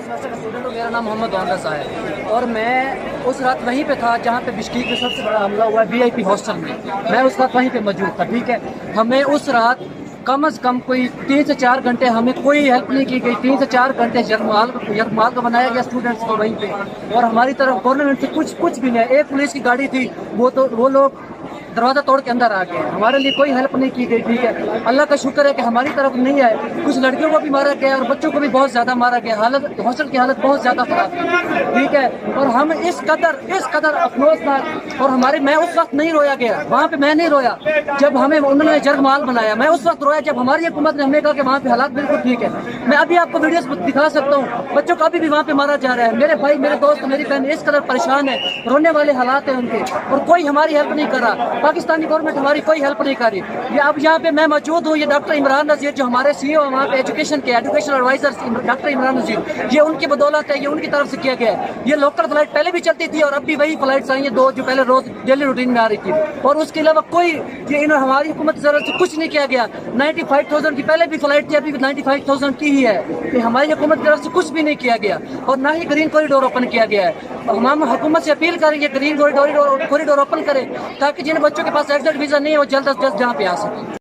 Semester کا student ہوں، میرا نام محمد وانگس ہے اور میں اس رات وہیں پہ تھا جہاں پہ بشکیک میں سب سے بڑا حملہ ہوا ہے VIP ہاسٹل میں اس رات وہیں پہ موجود تھا. ٹھیک ہے، ہمیں اس رات کم از کم کوئی 3 سے 4 گھنٹے ہمیں کوئی ہیلپ نہیں کی گئی. 3 سے 4 گھنٹے یرغمال کا بنایا گیا اسٹوڈنٹس کو وہیں پہ، اور ہماری طرف گورنمنٹ سے کچھ بھی نہیں. ایک پولیس کی گاڑی تھی، وہ لوگ دروازہ توڑ کے اندر آ گئے. ہمارے لیے کوئی ہیلپ نہیں کی گئی. ٹھیک ہے، اللہ کا شکر ہے کہ ہماری طرف نہیں آئے. کچھ لڑکیوں کو بھی مارا گیا اور بچوں کو بھی بہت زیادہ مارا گیا. ہاسٹل کی حالت بہت زیادہ خراب تھی. ٹھیک ہے، اور ہم اس قدر افسوسناک، اور میں اس وقت نہیں رویا گیا وہاں پہ. میں نہیں رویا جب انہوں نے یرغمال بنایا. میں اس وقت رویا جب ہماری حکومت نے ہمیں کہا کہ وہاں پہ حالات بالکل ٹھیک ہے. میں ابھی آپ کو ویڈیوز دکھا سکتا ہوں، بچوں کو ابھی بھی وہاں پہ مارا جا رہا ہے. میرے بھائی، میرے دوست، میری بہن اس قدر پریشان ہے، رونے والے حالات ہیں ان کے، اور کوئی ہماری ہیلپ نہیں کر رہا. پاکستانی گورنمنٹ ہماری کوئی ہیلپ نہیں کر رہی. یہ اب یہاں پہ میں موجود ہوں، یہ ڈاکٹر عمران نذیر جو ہمارے CEO ہیں وہاں پہ education adviser doctor Imran Nazir, یہ ان کی بدولت ہے، یہ ان کی طرف سے کیا گیا ہے. یہ لوکل فلائٹ پہلے بھی چلتی تھی اور اب بھی وہی فلائٹس آئی ہیں 2 جو پہلے روز ڈیلی روٹین میں آ رہی تھی، اور اس کے علاوہ کوئی ہماری حکومت کی طرف سے کچھ نہیں کیا گیا. 95,000 کی پہلے بھی فلائٹ تھی، ابھی بھی 95,000 کی ہی ہے. کہ ہماری حکومت کی طرف سے کچھ بھی نہیں کیا گیا، اور نہ ہی گرین کوریڈور اوپن کیا گیا ہے. ہم حکومت سے اپیل کریں گے گرین کوریڈور اوپن کرے تاکہ جن بچوں کے پاس ایگزٹ ویزا نہیں ہے وہ جلد از جلد جہاں پہ آ سکیں.